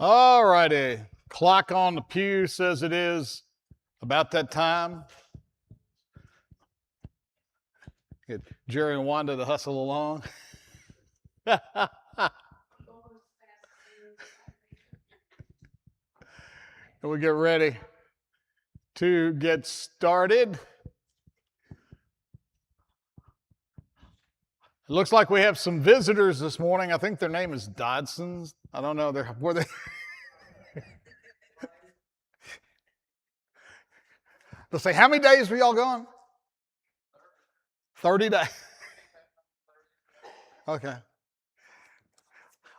All righty. Clock on the pew says it is about that time. Get Jerry and Wanda to hustle along. And we get ready to get started. It looks like we have some visitors this morning. I think their name is Dodsons. I don't know. Were they? Let's say, how many days were y'all gone? 30 days. Okay.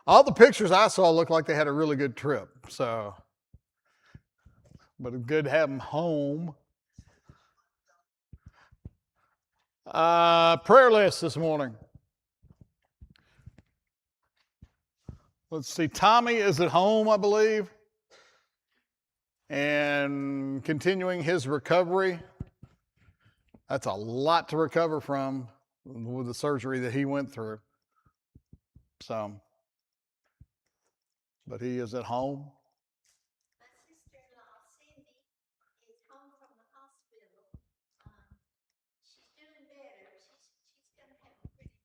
All the pictures I saw looked like they had a really good trip. So, but it's good to have them home. Prayer list this morning. Let's see. Tommy is at home, I believe, and continuing his recovery. That's a lot to recover from with the surgery that he went through. So, but he is at home. My sister-in-law, Cindy, is home from the hospital. She's doing better. She's going to have a pretty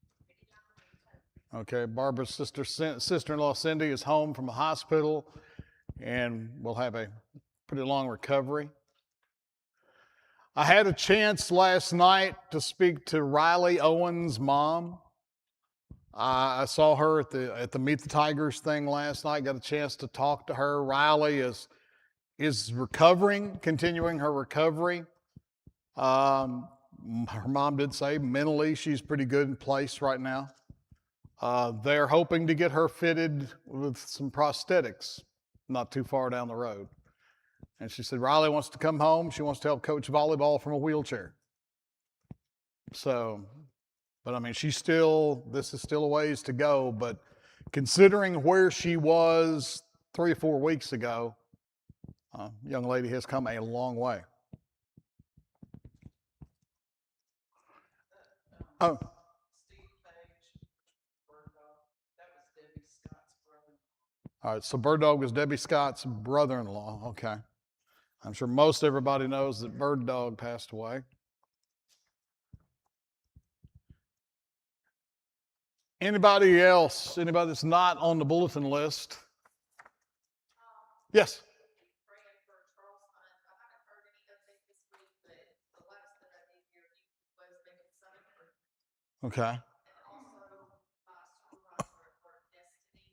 long recovery. Okay, Barbara's sister-in-law, Cindy, is home from the hospital and will have a pretty long recovery. I had a chance last night to speak to Riley Owens' mom. I saw her at the Meet the Tigers thing last night. Got a chance to talk to her. Riley is recovering, continuing her recovery. Her mom did say mentally she's pretty good in place right now. They're hoping to get her fitted with some prosthetics not too far down the road. And she said Riley wants to come home. She wants to help coach volleyball from a wheelchair. So, but I mean, this is still a ways to go. But considering where she was 3 or 4 weeks ago, young lady has come a long way. Oh. Steve Page, Bird Dog, that was Debbie Scott's brother. All right, so Bird Dog was Debbie Scott's brother-in-law. Okay. I'm sure most everybody knows that Bird Dog passed away. Anybody else? Anybody that's not on the bulletin list? Yes. Praying for Charles Hunt. I haven't heard any update this week, but the last that I did hear, he was making some improvement. Okay. And also, my supervisor at work, Destiny,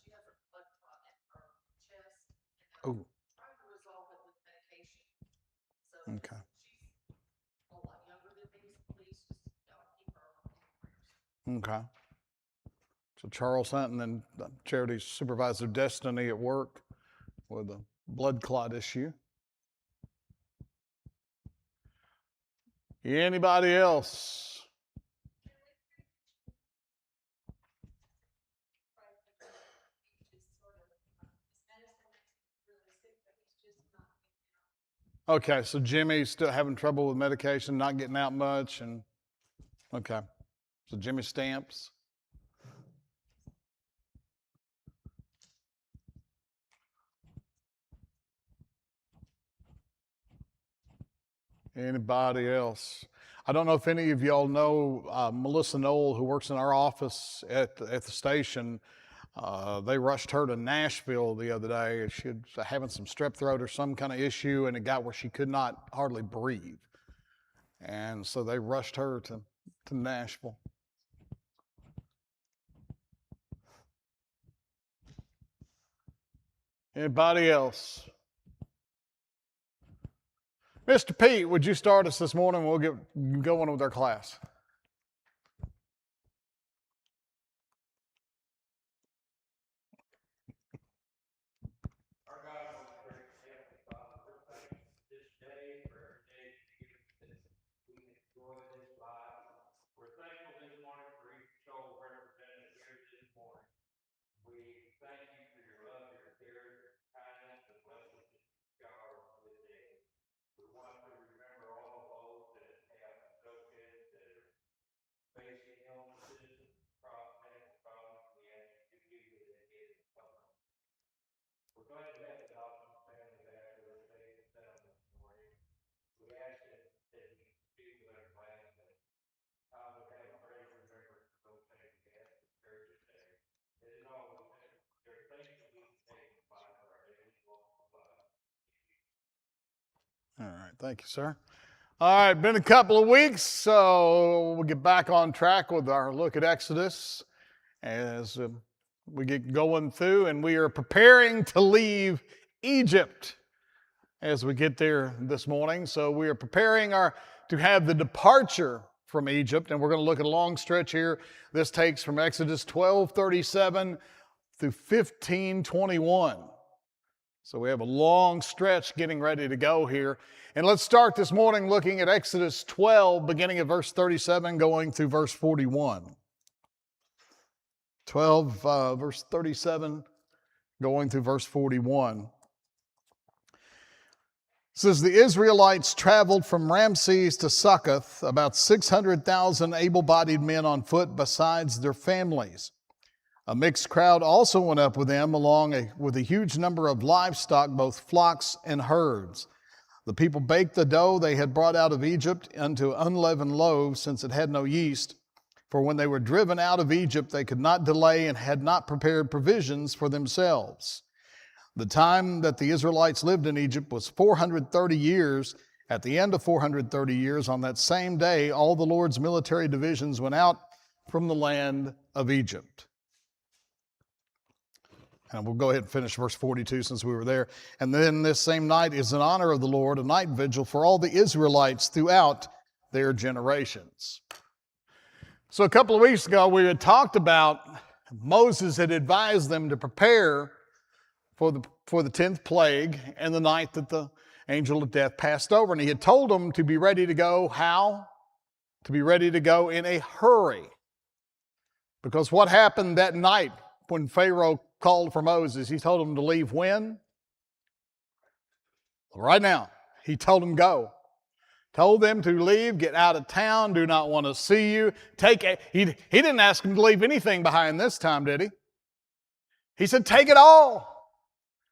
she has a blood clot in her chest, and Oh. trying to resolve it with medication. So Okay. she's a lot younger than me, so please just don't keep her in prayers. Okay. So Charles Hunt and then Charity Supervisor Destiny at work with a blood clot issue. Anybody else? Okay, so Jimmy's still having trouble with medication, not getting out much, and okay. So Jimmy Stamps. Anybody else? I don't know if any of y'all know Melissa Knoll, who works in our office at the station. They rushed her to Nashville the other day. She was having some strep throat or some kind of issue, and it got where she could not hardly breathe. And so they rushed her to Nashville. Anybody else? Mr. Pete, would you start us this morning? We'll get going with our class. All right, thank you, sir. All right, been a couple of weeks, so we'll get back on track with our look at Exodus as we get going through, and we are preparing to leave Egypt as we get there this morning. So we are preparing to have the departure from Egypt, and we're going to look at a long stretch here. This takes from Exodus 12:37 through 15:21. So we have a long stretch getting ready to go here. And let's start this morning looking at Exodus 12, beginning at verse 37, going through verse 41. 12, verse 37, going through verse 41. It says, the Israelites traveled from Ramses to Succoth, about 600,000 able-bodied men on foot besides their families. A mixed crowd also went up with them, with a huge number of livestock, both flocks and herds. The people baked the dough they had brought out of Egypt into unleavened loaves, since it had no yeast. For when they were driven out of Egypt, they could not delay and had not prepared provisions for themselves. The time that the Israelites lived in Egypt was 430 years. At the end of 430 years, on that same day, all the Lord's military divisions went out from the land of Egypt. And we'll go ahead and finish verse 42 since we were there. And then this same night is in honor of the Lord, a night vigil for all the Israelites throughout their generations. So a couple of weeks ago, we had talked about Moses had advised them to prepare for the 10th plague and the night that the angel of death passed over. And he had told them to be ready to go. How? To be ready to go in a hurry. Because what happened that night when Pharaoh called for Moses, he told him to leave when? Right now. He told them go. Told them to leave, get out of town, do not want to see you. He didn't ask them to leave anything behind this time, did he? He said, take it all.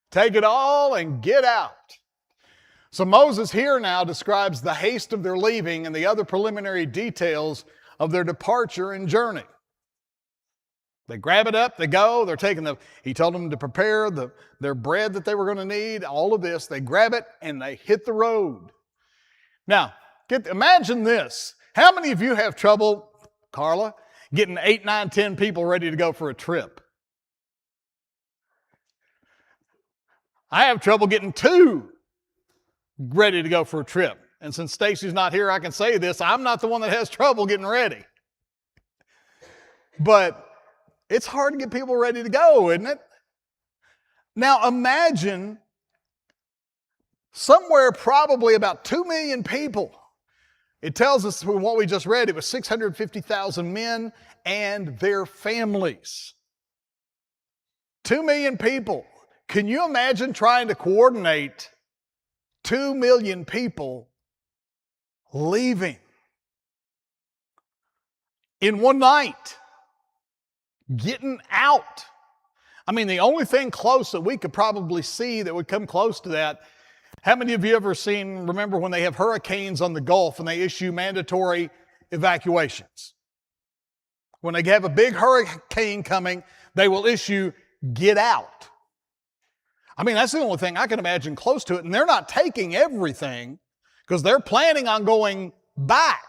Take it all and get out. So Moses here now describes the haste of their leaving and the other preliminary details of their departure and journey. They grab it up, they go, he told them to prepare their bread that they were going to need, all of this. They grab it and they hit the road. Now, imagine this. How many of you have trouble, Carla, getting 8, 9, 10 people ready to go for a trip? I have trouble getting 2 ready to go for a trip. And since Stacy's not here, I can say this. I'm not the one that has trouble getting ready. But it's hard to get people ready to go, isn't it? Now imagine somewhere probably about 2 million people. It tells us from what we just read, it was 650,000 men and their families. 2 million people. Can you imagine trying to coordinate 2 million people leaving in one night? Getting out. I mean, the only thing close that we could probably see that would come close to that, how many of you ever remember when they have hurricanes on the Gulf and they issue mandatory evacuations? When they have a big hurricane coming, they will issue get out. I mean, that's the only thing I can imagine close to it. And they're not taking everything because they're planning on going back.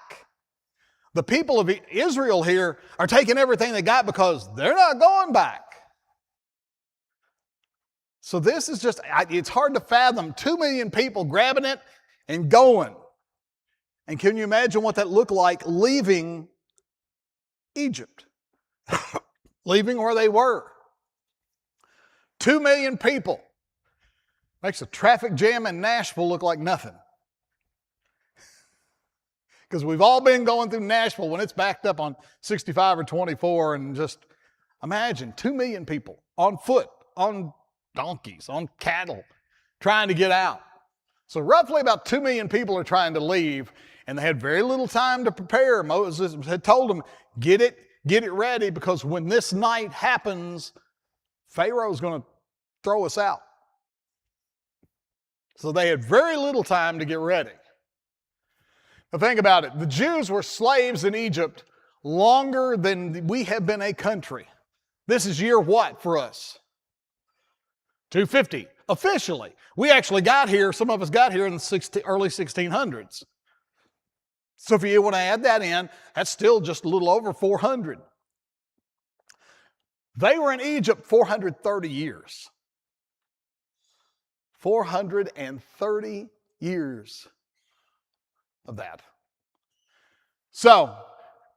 The people of Israel here are taking everything they got because they're not going back. So this is it's hard to fathom 2 million people grabbing it and going. And can you imagine what that looked like leaving Egypt? Leaving where they were. 2 million people. Makes a traffic jam in Nashville look like nothing. Because we've all been going through Nashville when it's backed up on 65 or 24, and just imagine 2 million people on foot, on donkeys, on cattle, trying to get out. So roughly about 2 million people are trying to leave, and they had very little time to prepare. Moses had told them, get it ready, because when this night happens, Pharaoh's going to throw us out. So they had very little time to get ready. Now think about it. The Jews were slaves in Egypt longer than we have been a country. This is year what for us? 250. officially. We actually got here, some of us got here in the early 1600s. So if you want to add that in, that's still just a little over 400. They were in Egypt 430 years. 430 years of that. So,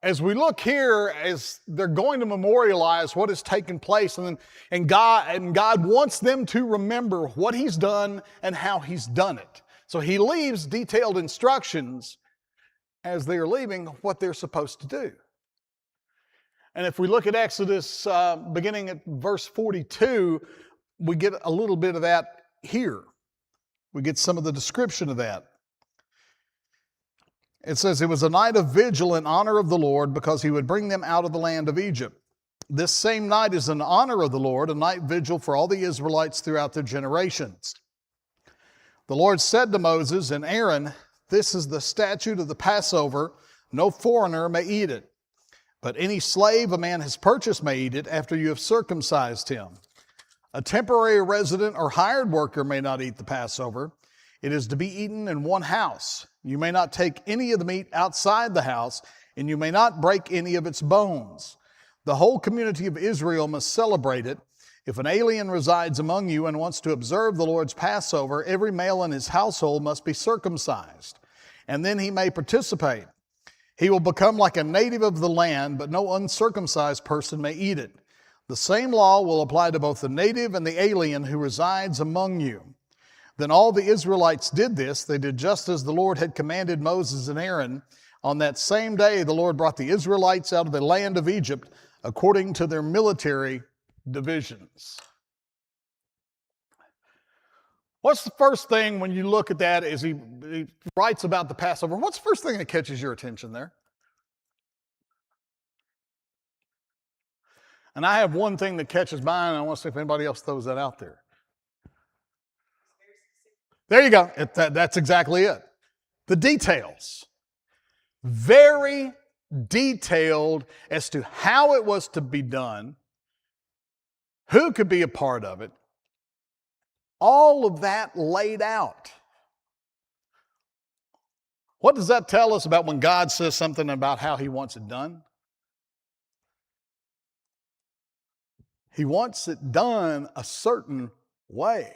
as we look here, as they're going to memorialize what has taken place, and God wants them to remember what He's done and how He's done it. So He leaves detailed instructions as they are leaving what they're supposed to do. And if we look at Exodus beginning at verse 42, we get a little bit of that here. We get some of the description of that. It says, "It was a night of vigil in honor of the Lord, because He would bring them out of the land of Egypt. This same night is in honor of the Lord, a night vigil for all the Israelites throughout their generations. The Lord said to Moses and Aaron, 'This is the statute of the Passover. No foreigner may eat it, but any slave a man has purchased may eat it after you have circumcised him. A temporary resident or hired worker may not eat the Passover. It is to be eaten in one house. You may not take any of the meat outside the house, and you may not break any of its bones. The whole community of Israel must celebrate it. If an alien resides among you and wants to observe the Lord's Passover, every male in his household must be circumcised, and then he may participate. He will become like a native of the land, but no uncircumcised person may eat it. The same law will apply to both the native and the alien who resides among you.' Then all the Israelites did this. They did just as the Lord had commanded Moses and Aaron. On that same day, the Lord brought the Israelites out of the land of Egypt according to their military divisions." What's the first thing when you look at that as he writes about the Passover? What's the first thing that catches your attention there? And I have one thing that catches mine, and I want to see if anybody else throws that out there. There you go. That's exactly it. The details. Very detailed as to how it was to be done, who could be a part of it, all of that laid out. What does that tell us about when God says something about how He wants it done? He wants it done a certain way.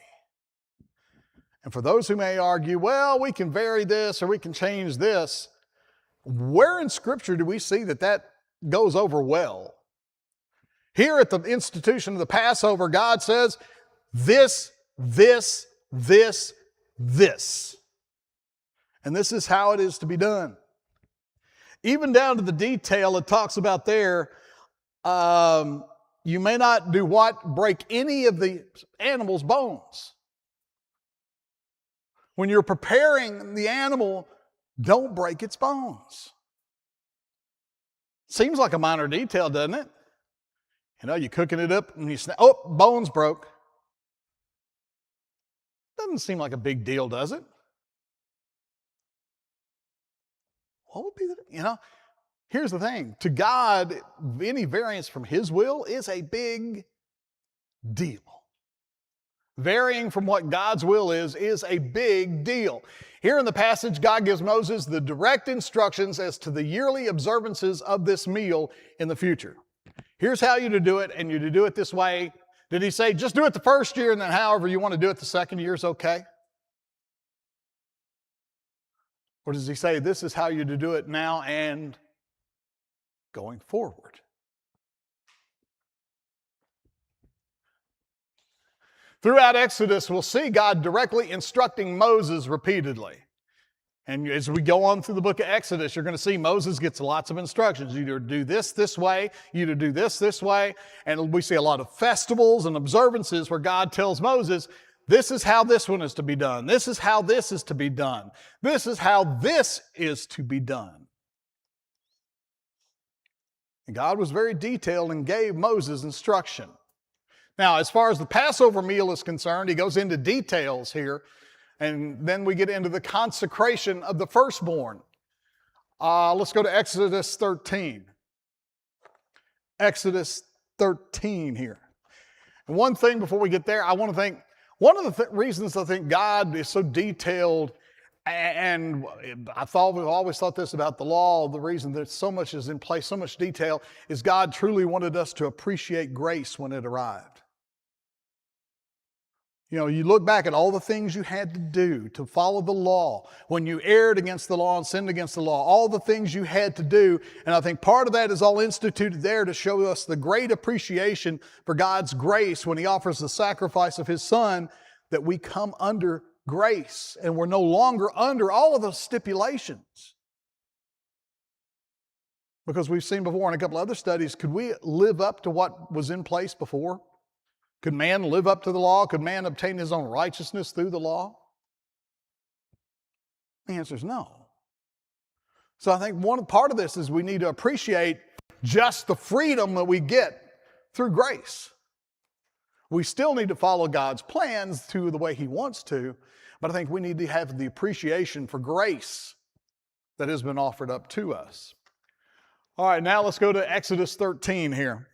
And for those who may argue, well, we can vary this or we can change this, where in Scripture do we see that goes over well? Here at the institution of the Passover, God says, this, this, this, this. And this is how it is to be done. Even down to the detail it talks about there, you may not do what? Break any of the animal's bones. When you're preparing the animal, don't break its bones. Seems like a minor detail, doesn't it? You know, you're cooking it up and you snap, oh, bones broke. Doesn't seem like a big deal, does it? What would be here's the thing. To God, any variance from His will is a big deal. Varying from what God's will is a big deal. Here in the passage, God gives Moses the direct instructions as to the yearly observances of this meal in the future. Here's how you to do it, and you to do it this way. Did He say, just do it the first year, and then however you want to do it the second year is okay? Or does He say, this is how you to do it now and going forward? Throughout Exodus, we'll see God directly instructing Moses repeatedly. And as we go on through the book of Exodus, you're going to see Moses gets lots of instructions. You to do this way, you to do this way. And we see a lot of festivals and observances where God tells Moses, this is how this one is to be done. This is how this is to be done. This is how this is to be done. And God was very detailed and gave Moses instruction. Now, as far as the Passover meal is concerned, He goes into details here, and then we get into the consecration of the firstborn. Let's go to Exodus 13. Exodus 13 here. And one thing before we get there, I want One of the reasons I think God is so detailed, and we've always thought this about the law, the reason that so much is in place, so much detail, is God truly wanted us to appreciate grace when it arrived. You know, you look back at all the things you had to do to follow the law, when you erred against the law and sinned against the law, all the things you had to do. And I think part of that is all instituted there to show us the great appreciation for God's grace when He offers the sacrifice of His Son, that we come under grace and we're no longer under all of those stipulations. Because we've seen before in a couple other studies, could we live up to what was in place before? Could man live up to the law? Could man obtain his own righteousness through the law? The answer is no. So I think one part of this is we need to appreciate just the freedom that we get through grace. We still need to follow God's plans to the way He wants to, but I think we need to have the appreciation for grace that has been offered up to us. All right, now let's go to Exodus 13 here.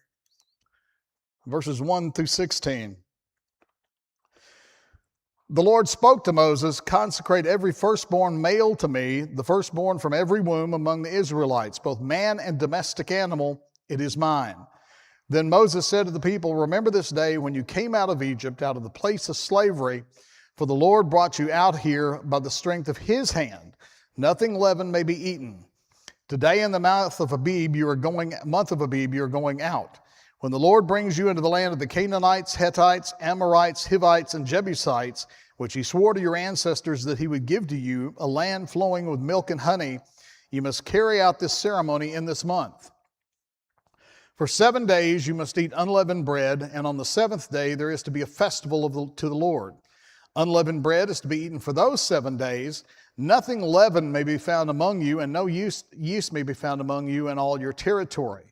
Verses 1 through 16. The Lord spoke to Moses, "Consecrate every firstborn male to me, the firstborn from every womb among the Israelites, both man and domestic animal, it is mine." Then Moses said to the people, "Remember this day when you came out of Egypt, out of the place of slavery, for the Lord brought you out here by the strength of His hand. Nothing leavened may be eaten. Today in the month of Abib you are going out. When the Lord brings you into the land of the Canaanites, Hittites, Amorites, Hivites, and Jebusites, which He swore to your ancestors that He would give to you, a land flowing with milk and honey, you must carry out this ceremony in this month. For 7 days you must eat unleavened bread, and on the seventh day there is to be a festival to the Lord. Unleavened bread is to be eaten for those 7 days. Nothing leavened may be found among you, and no yeast may be found among you in all your territory.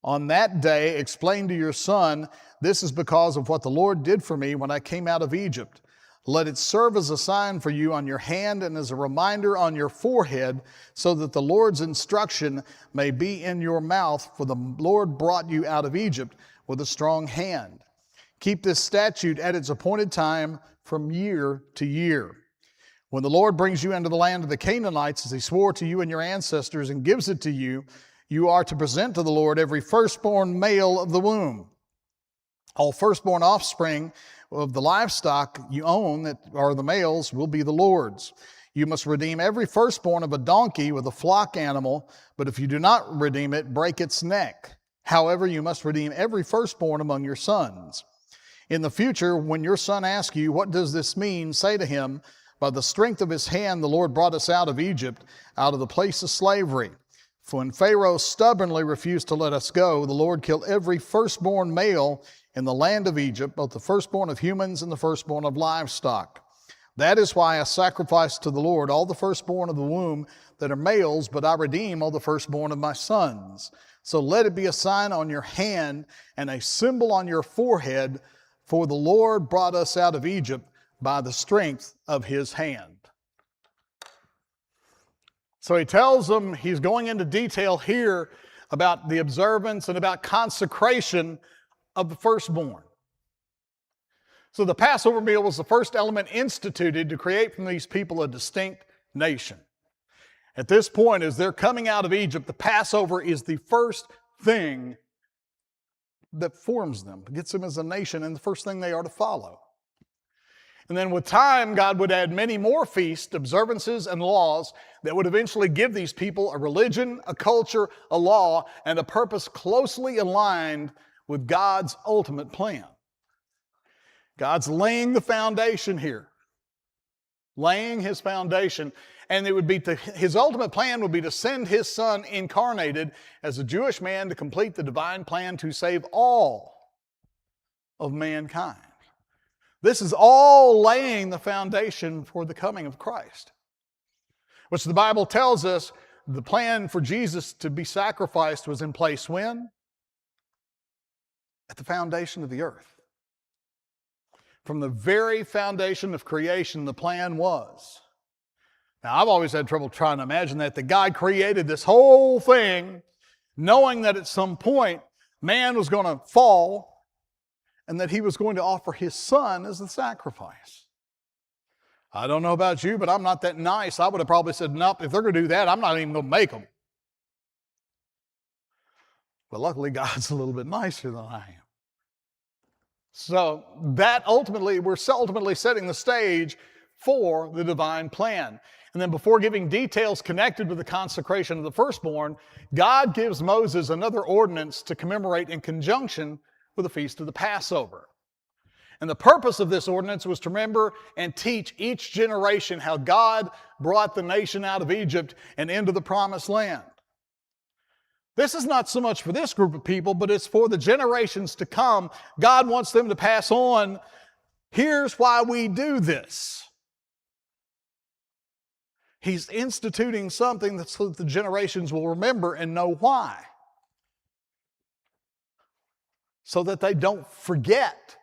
On that day, explain to your son, this is because of what the Lord did for me when I came out of Egypt. Let it serve as a sign for you on your hand and as a reminder on your forehead, so that the Lord's instruction may be in your mouth, for the Lord brought you out of Egypt with a strong hand. Keep this statute at its appointed time from year to year. When the Lord brings you into the land of the Canaanites, as He swore to you and your ancestors, and gives it to you, you are to present to the Lord every firstborn male of the womb. All firstborn offspring of the livestock you own that are the males will be the Lord's. You must redeem every firstborn of a donkey with a flock animal, but if you do not redeem it, break its neck. However, you must redeem every firstborn among your sons. In the future, when your son asks you, what does this mean? Say to him, by the strength of His hand, the Lord brought us out of Egypt, out of the place of slavery. For when Pharaoh stubbornly refused to let us go, the Lord killed every firstborn male in the land of Egypt, both the firstborn of humans and the firstborn of livestock. That is why I sacrifice to the Lord all the firstborn of the womb that are males, but I redeem all the firstborn of my sons. So let it be a sign on your hand and a symbol on your forehead, for the Lord brought us out of Egypt by the strength of His hand." So He tells them, He's going into detail here about the observance and about consecration of the firstborn. So the Passover meal was the first element instituted to create from these people a distinct nation. At this point, as they're coming out of Egypt, the Passover is the first thing that forms them, gets them as a nation, and the first thing they are to follow. And then with time, God would add many more feasts, observances, and laws that would eventually give these people a religion, a culture, a law, and a purpose closely aligned with God's ultimate plan. God's laying the foundation here, laying His foundation, and it would be His ultimate plan would be to send His Son incarnated as a Jewish man to complete the divine plan to save all of mankind. This is all laying the foundation for the coming of Christ, which the Bible tells us the plan for Jesus to be sacrificed was in place when? At the foundation of the earth. From the very foundation of creation, the plan was. Now, I've always had trouble trying to imagine that God created this whole thing knowing that at some point man was going to fall and that he was going to offer his son as the sacrifice. I don't know about you, but I'm not that nice. I would have probably said, nope, if they're going to do that, I'm not even going to make them. But luckily, God's a little bit nicer than I am. So that we're ultimately setting the stage for the divine plan. And then before giving details connected with the consecration of the firstborn, God gives Moses another ordinance to commemorate in conjunction with the feast of the Passover. And the purpose of this ordinance was to remember and teach each generation how God brought the nation out of Egypt and into the promised land. This is not so much for this group of people, but it's for the generations to come. God wants them to pass on, here's why we do this. He's instituting something so that the generations will remember and know why. So that they don't forget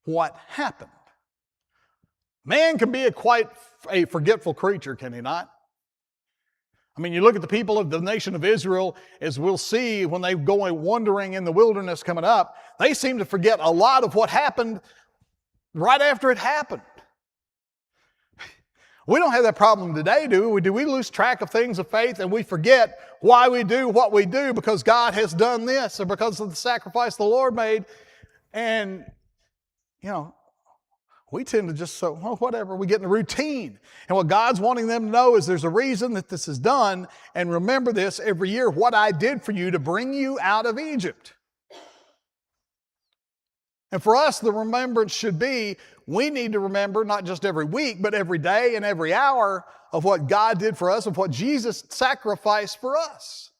what happened. Man can be quite a forgetful creature, can he not? I mean, you look at the people of the nation of Israel, as we'll see when they go wandering in the wilderness coming up, they seem to forget a lot of what happened right after it happened. We don't have that problem today, do we? Do we lose track of things of faith and we forget why we do what we do because God has done this or because of the sacrifice the Lord made? And, we tend to just whatever, we get in a routine. And what God's wanting them to know is there's a reason that this is done. And remember this every year, what I did for you to bring you out of Egypt. And for us, the remembrance should be, we need to remember not just every week, but every day and every hour of what God did for us, of what Jesus sacrificed for us.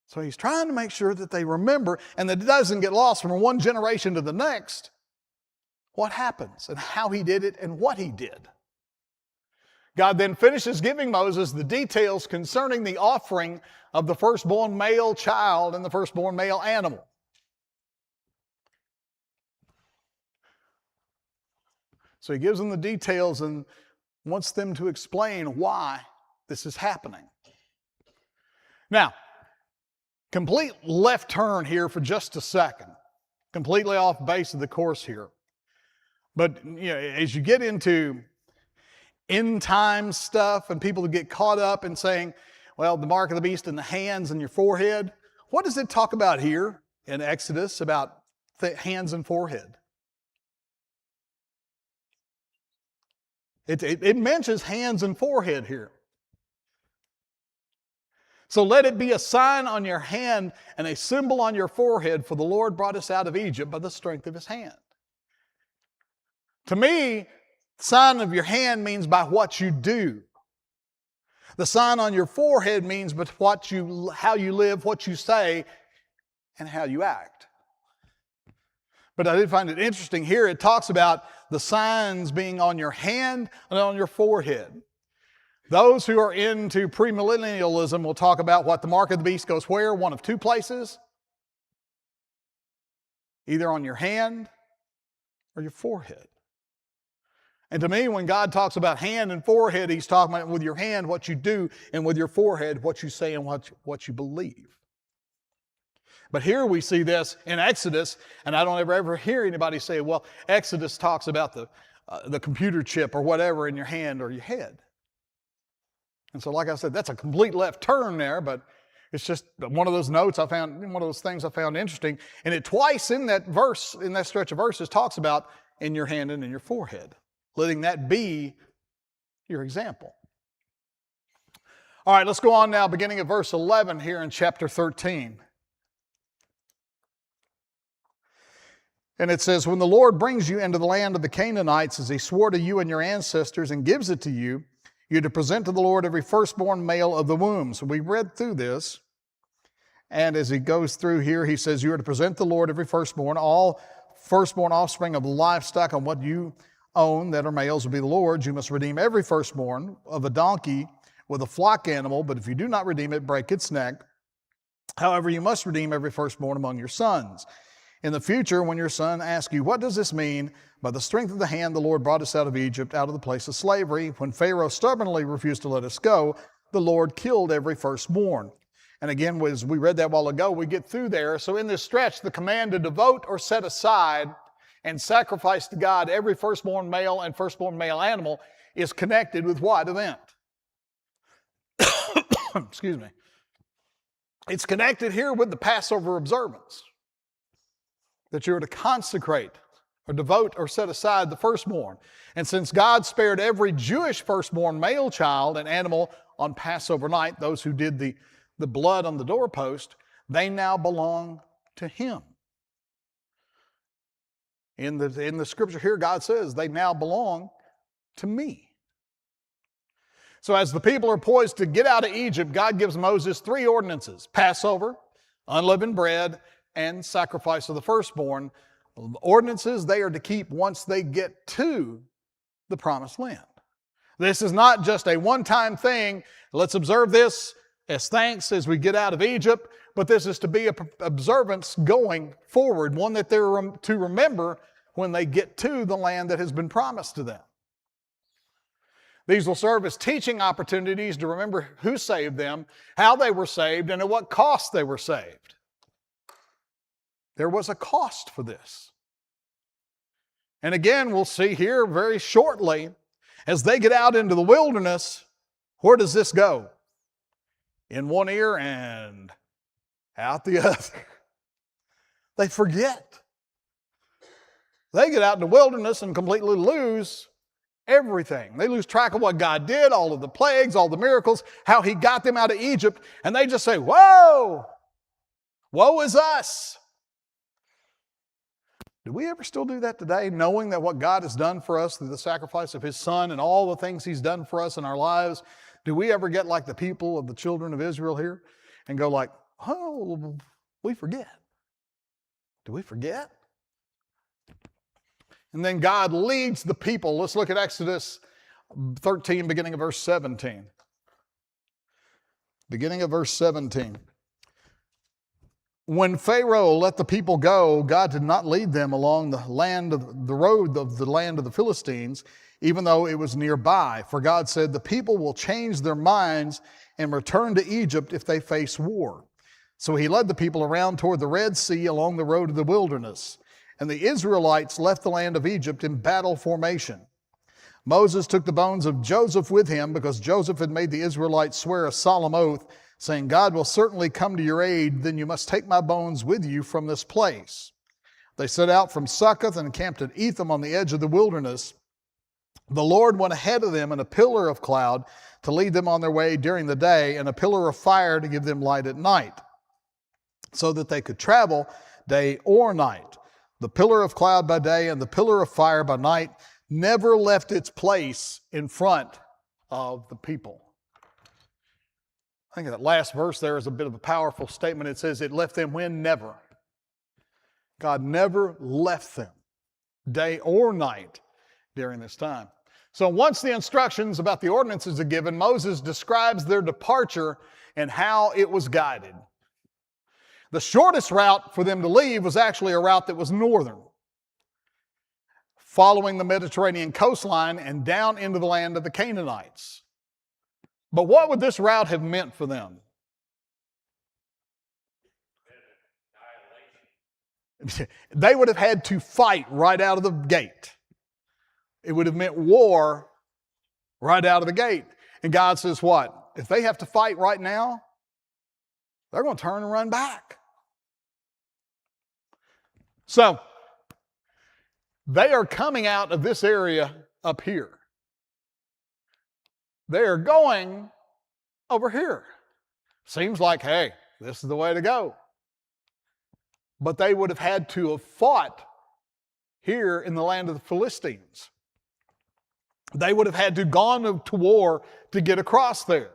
So he's trying to make sure that they remember and that it doesn't get lost from one generation to the next what happens and how he did it and what he did. God then finishes giving Moses the details concerning the offering of the firstborn male child and the firstborn male animal. So he gives them the details and wants them to explain why this is happening. Now, complete left turn here for just a second. Completely off base of the course here. But as you get into end time stuff and people get caught up in saying, well, the mark of the beast in the hands and your forehead, what does it talk about here in Exodus about hands and forehead? It mentions hands and forehead here. So let it be a sign on your hand and a symbol on your forehead, for the Lord brought us out of Egypt by the strength of his hand. To me, the sign of your hand means by what you do. The sign on your forehead means by how you live, what you say, and how you act. But I did find it interesting here. It talks about the signs being on your hand and on your forehead. Those who are into premillennialism will talk about what the mark of the beast goes where? One of two places. Either on your hand or your forehead. And to me, when God talks about hand and forehead, he's talking about with your hand what you do and with your forehead what you say and what you believe. But here we see this in Exodus, and I don't ever hear anybody say, well, Exodus talks about the computer chip or whatever in your hand or your head. And so, like I said, that's a complete left turn there, but it's just one of those notes I found, one of those things I found interesting. And it twice in that verse, in that stretch of verses, talks about in your hand and in your forehead, letting that be your example. All right, let's go on now, beginning at verse 11 here in chapter 13. And it says, when the Lord brings you into the land of the Canaanites, as he swore to you and your ancestors, and gives it to you, you're to present to the Lord every firstborn male of the womb. So we read through this. And as he goes through here, he says, you are to present the Lord every firstborn. All firstborn offspring of the livestock on what you own that are males will be the Lord's. You must redeem every firstborn of a donkey with a flock animal. But if you do not redeem it, break its neck. However, you must redeem every firstborn among your sons. In the future, when your son asks you, what does this mean? By the strength of the hand, the Lord brought us out of Egypt, out of the place of slavery. When Pharaoh stubbornly refused to let us go, the Lord killed every firstborn. And again, as we read that a while ago, we get through there. So in this stretch, the command to devote or set aside and sacrifice to God every firstborn male and firstborn male animal is connected with what event? Excuse me. It's connected here with the Passover observance, that you're to consecrate or devote or set aside the firstborn. And since God spared every Jewish firstborn male child and animal on Passover night, those who did the blood on the doorpost, they now belong to Him. In the scripture here, God says, they now belong to me. So as the people are poised to get out of Egypt, God gives Moses 3 ordinances: Passover, unleavened bread, and sacrifice of the firstborn. Ordinances they are to keep once they get to the promised land. This is not just a one-time thing. Let's observe this as thanks as we get out of Egypt, but this is to be an observance going forward, one that they're to remember when they get to the land that has been promised to them. These will serve as teaching opportunities to remember who saved them, how they were saved, and at what cost they were saved. There was a cost for this. And again, we'll see here very shortly, as they get out into the wilderness, where does this go? In one ear and out the other. They forget. They get out in the wilderness and completely lose everything. They lose track of what God did, all of the plagues, all the miracles, how He got them out of Egypt, and they just say, "Whoa! Woe is us!" Do we ever still do that today, knowing that what God has done for us through the sacrifice of His Son and all the things He's done for us in our lives? Do we ever get like the people of the children of Israel here and go like, "Oh, we forget"? Do we forget? And then God leads the people. Let's look at Exodus 13, beginning of verse 17. Beginning of verse 17. When Pharaoh let the people go, God did not lead them along the road of the land of the Philistines, even though it was nearby. For God said, "The people will change their minds and return to Egypt if they face war." So He led the people around toward the Red Sea along the road of the wilderness. And the Israelites left the land of Egypt in battle formation. Moses took the bones of Joseph with him because Joseph had made the Israelites swear a solemn oath, saying, "God will certainly come to your aid, then you must take my bones with you from this place." They set out from Succoth and camped at Etham on the edge of the wilderness. The Lord went ahead of them in a pillar of cloud to lead them on their way during the day, and a pillar of fire to give them light at night, so that they could travel day or night. The pillar of cloud by day and the pillar of fire by night never left its place in front of the people. I think that last verse there is a bit of a powerful statement. It says it left them when? Never. God never left them, day or night, during this time. So once the instructions about the ordinances are given, Moses describes their departure and how it was guided. The shortest route for them to leave was actually a route that was northern, following the Mediterranean coastline and down into the land of the Canaanites. But what would this route have meant for them? They would have had to fight right out of the gate. It would have meant war right out of the gate. And God says what? If they have to fight right now, they're going to turn and run back. So, they are coming out of this area up here. They are going over here. Seems like, hey, this is the way to go. But they would have had to have fought here in the land of the Philistines. They would have had to gone to war to get across there.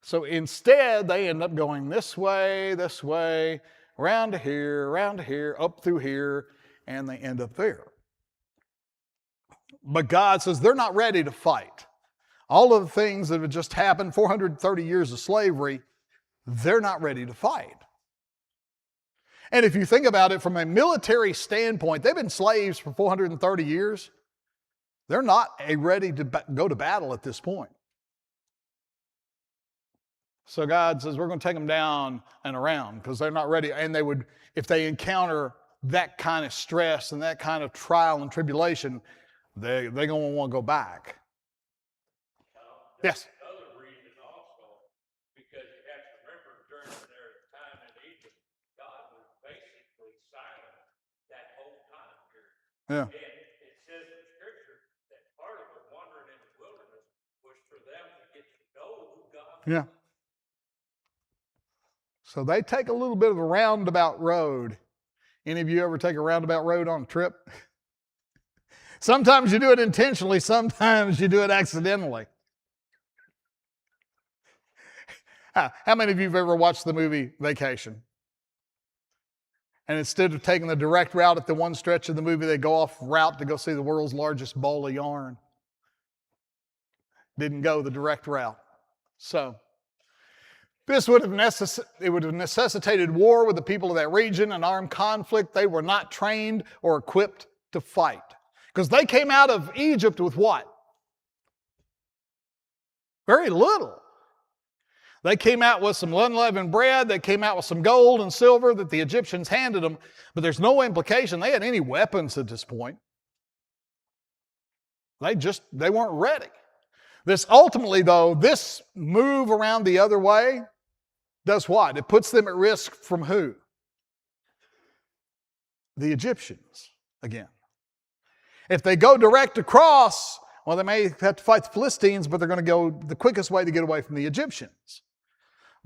So instead, they end up going this way, around to here, up through here, and they end up there. But God says they're not ready to fight. All of the things that have just happened, 430 years of slavery, they're not ready to fight. And if you think about it from a military standpoint, they've been slaves for 430 years. They're not ready to go to battle at this point. So God says, we're going to take them down and around because they're not ready. And they would, if they encounter that kind of stress and that kind of trial and tribulation, they're going to want to go back. Yes? Another reason also, because you have to remember during their time in Egypt, God was basically silent that whole time period. Yeah. And it says in Scripture that part of the wandering in the wilderness was for them to get to know who God was. Yeah. So they take a little bit of a roundabout road. Any of you ever take a roundabout road on a trip? Sometimes you do it intentionally, sometimes you do it accidentally. How many of you have ever watched the movie Vacation? And instead of taking the direct route at the one stretch of the movie, they go off route to go see the world's largest ball of yarn. Didn't go the direct route. So this would have necessitated war with the people of that region, an armed conflict. They were not trained or equipped to fight. Because they came out of Egypt with what? Very little. They came out with some unleavened bread. They came out with some gold and silver that the Egyptians handed them. But there's no implication they had any weapons at this point. They weren't ready. This ultimately, though, this move around the other way does what? It puts them at risk from who? The Egyptians again. If they go direct across, well, they may have to fight the Philistines, but they're going to go the quickest way to get away from the Egyptians.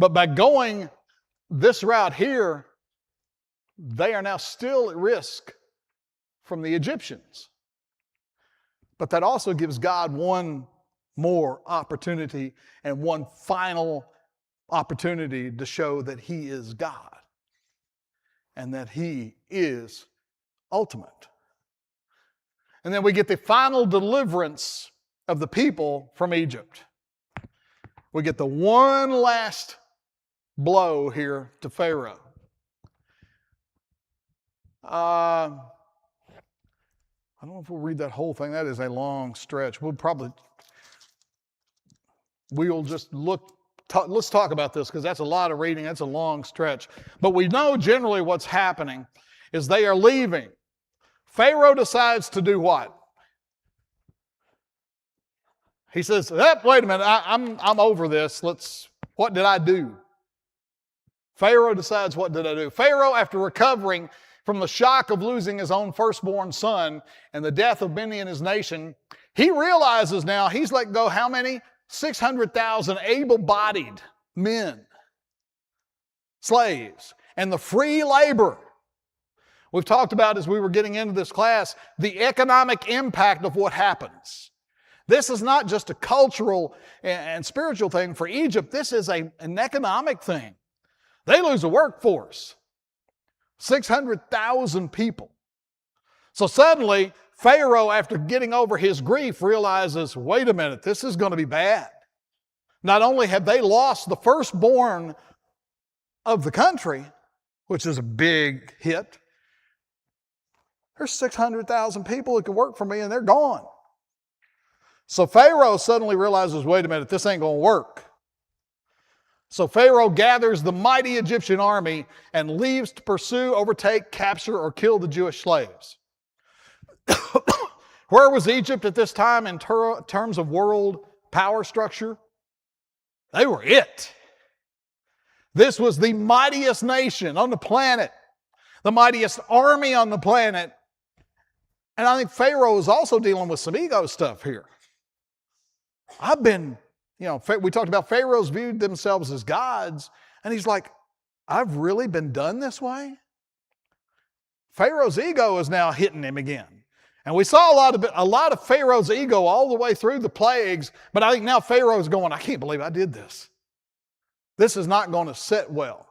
But by going this route here, they are now still at risk from the Egyptians. But that also gives God one more opportunity and one final opportunity to show that He is God and that He is ultimate. And then we get the final deliverance of the people from Egypt. We get the one last blow here to Pharaoh. I don't know if we'll read that whole thing. That is a long stretch. We'll just let's talk about this because that's a lot of reading. That's a long stretch. But we know generally what's happening is they are leaving. Pharaoh decides to do what? He says, wait a minute, I'm over this. What did I do? Pharaoh decides, what did I do? Pharaoh, after recovering from the shock of losing his own firstborn son and the death of many in his nation, he realizes now he's let go how many? 600,000 able-bodied men, slaves, and the free labor. We've talked about, as we were getting into this class, the economic impact of what happens. This is not just a cultural and spiritual thing for Egypt. This is an economic thing. They lose a workforce. 600,000 people. So suddenly, Pharaoh, after getting over his grief, realizes, wait a minute, this is going to be bad. Not only have they lost the firstborn of the country, which is a big hit, there's 600,000 people who can work for me and they're gone. So Pharaoh suddenly realizes, wait a minute, this ain't going to work. So Pharaoh gathers the mighty Egyptian army and leaves to pursue, overtake, capture, or kill the Jewish slaves. Where was Egypt at this time in terms of world power structure? They were it. This was the mightiest nation on the planet, the mightiest army on the planet. And I think Pharaoh is also dealing with some ego stuff here. We talked about Pharaohs viewed themselves as gods, and he's like, I've really been done this way? Pharaoh's ego is now hitting him again. And we saw a lot of Pharaoh's ego all the way through the plagues, but I think now Pharaoh's going, I can't believe I did this. This is not going to sit well.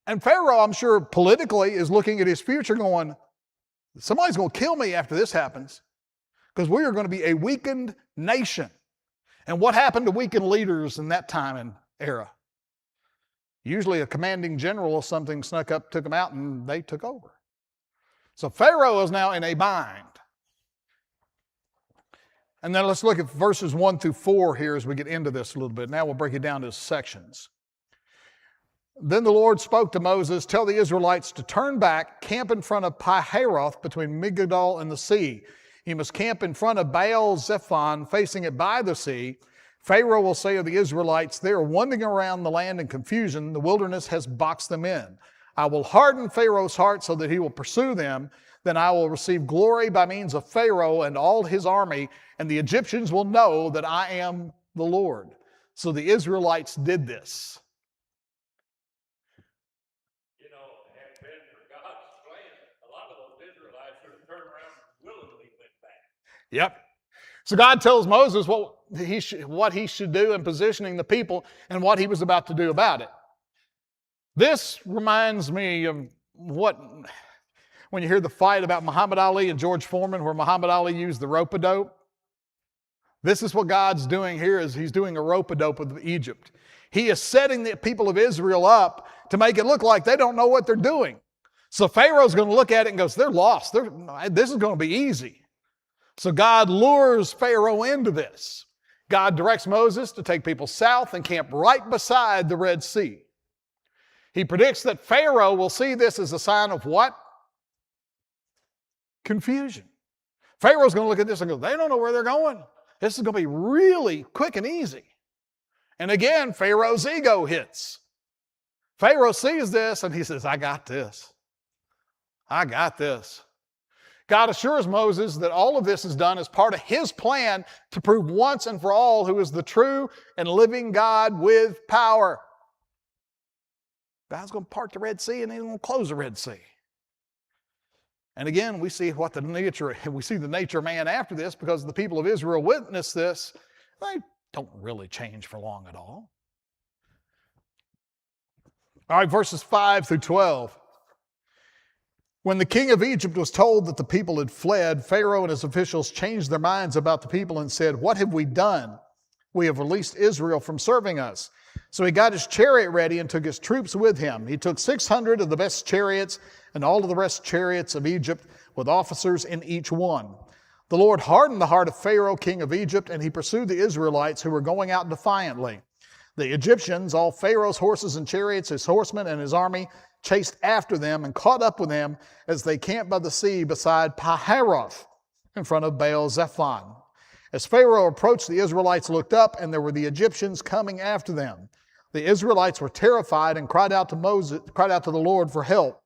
And Pharaoh, I'm sure politically, is looking at his future going, somebody's going to kill me after this happens because we are going to be a weakened nation. And what happened to weakened leaders in that time and era? Usually a commanding general or something snuck up, took them out, and they took over. So Pharaoh is now in a bind. And then let's look at verses 1 through 4 here as we get into this a little bit. Now we'll break it down to sections. Then the Lord spoke to Moses, tell the Israelites to turn back, camp in front of Pi-hahiroth between Migdol and the sea. You must camp in front of Baal-zephon, facing it by the sea. Pharaoh will say of the Israelites, they are wandering around the land in confusion. The wilderness has boxed them in. I will harden Pharaoh's heart so that he will pursue them. Then I will receive glory by means of Pharaoh and all his army, and the Egyptians will know that I am the Lord. So the Israelites did this. You know, had it been for God's plan, a lot of those Israelites would have turned around and willingly went back. Yep. So God tells Moses what he should do in positioning the people and what he was about to do about it. This reminds me of when you hear the fight about Muhammad Ali and George Foreman, where Muhammad Ali used the rope-a-dope. This is what God's doing here, is he's doing a rope-a-dope with Egypt. He is setting the people of Israel up to make it look like they don't know what they're doing. So Pharaoh's going to look at it and goes, they're lost. This is going to be easy. So God lures Pharaoh into this. God directs Moses to take people south and camp right beside the Red Sea. He predicts that Pharaoh will see this as a sign of what? Confusion. Pharaoh's going to look at this and go, they don't know where they're going. This is going to be really quick and easy. And again, Pharaoh's ego hits. Pharaoh sees this and he says, I got this. I got this. God assures Moses that all of this is done as part of his plan to prove once and for all who is the true and living God with power. God's going to part the Red Sea and he's going to close the Red Sea. And again, we see the nature of man after this, because the people of Israel witnessed this. They don't really change for long at all. All right, verses 5 through 12. When the king of Egypt was told that the people had fled, Pharaoh and his officials changed their minds about the people and said, what have we done? We have released Israel from serving us. So he got his chariot ready and took his troops with him. He took 600 of the best chariots and all of the rest chariots of Egypt, with officers in each one. The Lord hardened the heart of Pharaoh, king of Egypt, and he pursued the Israelites who were going out defiantly. The Egyptians, all Pharaoh's horses and chariots, his horsemen and his army, chased after them and caught up with them as they camped by the sea beside Pi-hahiroth in front of Baal-zephon. As Pharaoh approached, the Israelites looked up, and there were the Egyptians coming after them. The Israelites were terrified and cried out to the Lord for help.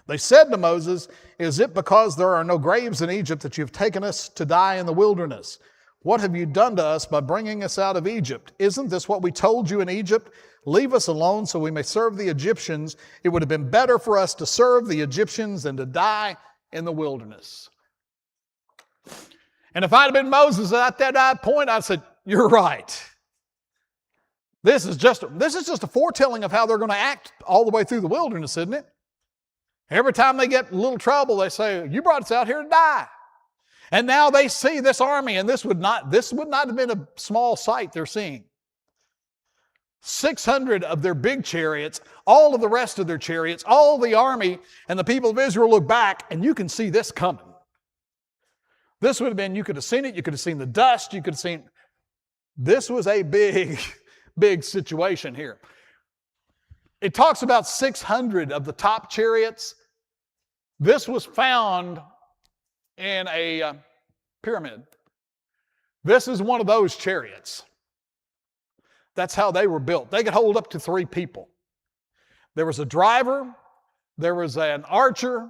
They said to Moses, is it because there are no graves in Egypt that you've taken us to die in the wilderness? What have you done to us by bringing us out of Egypt? Isn't this what we told you in Egypt? Leave us alone so we may serve the Egyptians. It would have been better for us to serve the Egyptians than to die in the wilderness. And if I'd have been Moses at that point, I'd said, you're right. This is just a foretelling of how they're going to act all the way through the wilderness, isn't it? Every time they get in a little trouble, they say, you brought us out here to die. And now they see this army, and this would not have been a small sight they're seeing. 600 of their big chariots, all of the rest of their chariots, all the army, and the people of Israel look back, and you can see this coming. This would have been, you could have seen it, you could have seen the dust, you could have seen, this was a big, big situation here. It talks about 600 of the top chariots. This was found in a pyramid. This is one of those chariots. That's how they were built. They could hold up to 3 people. There was a driver, there was an archer,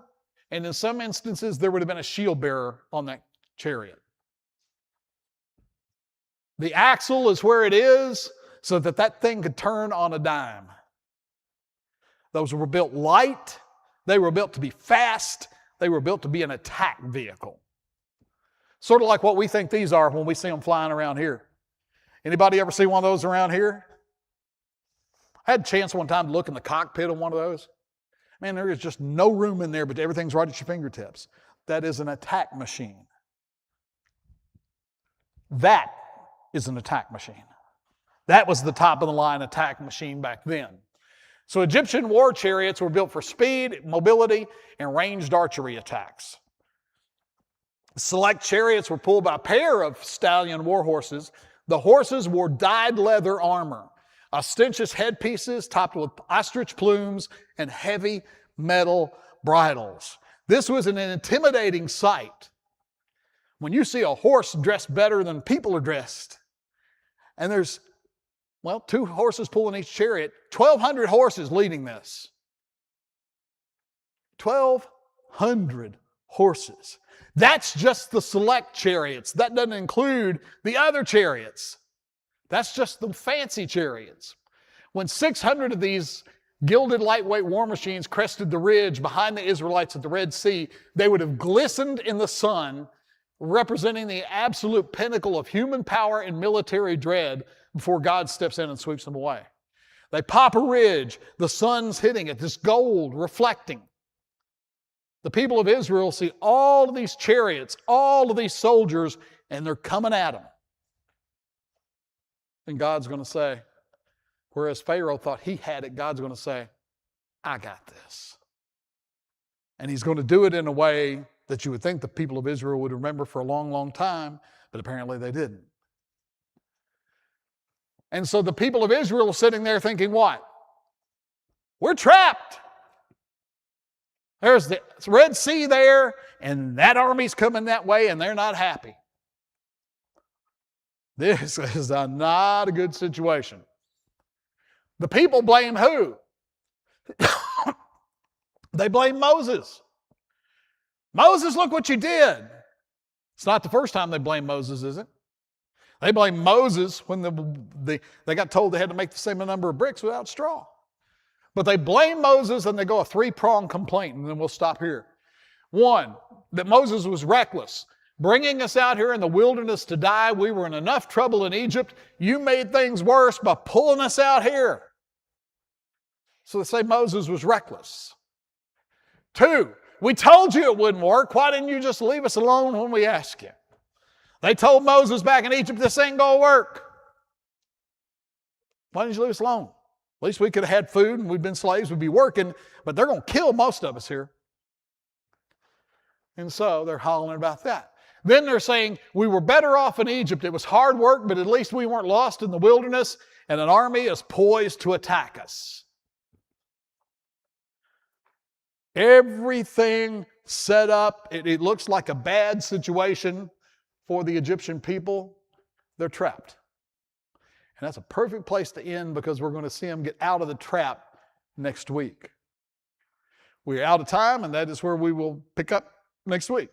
and in some instances there would have been a shield bearer on that chariot. The axle is where it is so that thing could turn on a dime. Those were built light. They were built to be fast. They were built to be an attack vehicle. Sort of like what we think these are when we see them flying around here. Anybody ever see one of those around here? I had a chance one time to look in the cockpit of one of those. Man, there is just no room in there, but everything's right at your fingertips. That is an attack machine. That is an attack machine. That was the top of the line attack machine back then. So Egyptian war chariots were built for speed, mobility, and ranged archery attacks. Select chariots were pulled by a pair of stallion war horses. The horses wore dyed leather armor, ostentatious headpieces topped with ostrich plumes, and heavy metal bridles. This was an intimidating sight. When you see a horse dressed better than people are dressed, and there's, well, 2 horses pulling each chariot, 1,200 horses leading this. 1,200 horses. That's just the select chariots. That doesn't include the other chariots. That's just the fancy chariots. When 600 of these gilded lightweight war machines crested the ridge behind the Israelites at the Red Sea, they would have glistened in the sun, representing the absolute pinnacle of human power and military dread before God steps in and sweeps them away. They pop a ridge, the sun's hitting it, this gold reflecting. The people of Israel see all of these chariots, all of these soldiers, and they're coming at them. And God's going to say, whereas Pharaoh thought he had it, God's going to say, I got this. And he's going to do it in a way that you would think the people of Israel would remember for a long, long time, but apparently they didn't. And so the people of Israel are sitting there thinking what? We're trapped. There's the Red Sea there, and that army's coming that way, and they're not happy. This is not a good situation. The people blame who? They blame Moses. Moses, look what you did. It's not the first time they blame Moses, is it? They blame Moses when they got told they had to make the same number of bricks without straw. But they blame Moses and they go a 3-pronged complaint, and then we'll stop here. 1, that Moses was reckless, bringing us out here in the wilderness to die. We were in enough trouble in Egypt. You made things worse by pulling us out here. So they say Moses was reckless. 2, we told you it wouldn't work. Why didn't you just leave us alone when we asked you? They told Moses back in Egypt, this ain't going to work. Why didn't you leave us alone? At least we could have had food and we'd been slaves, we'd be working, but they're going to kill most of us here. And so they're hollering about that. Then they're saying, we were better off in Egypt. It was hard work, but at least we weren't lost in the wilderness, and an army is poised to attack us. Everything set up, it looks like a bad situation for the Egyptian people. They're trapped. And that's a perfect place to end, because we're going to see them get out of the trap next week. We're out of time, and that is where we will pick up next week.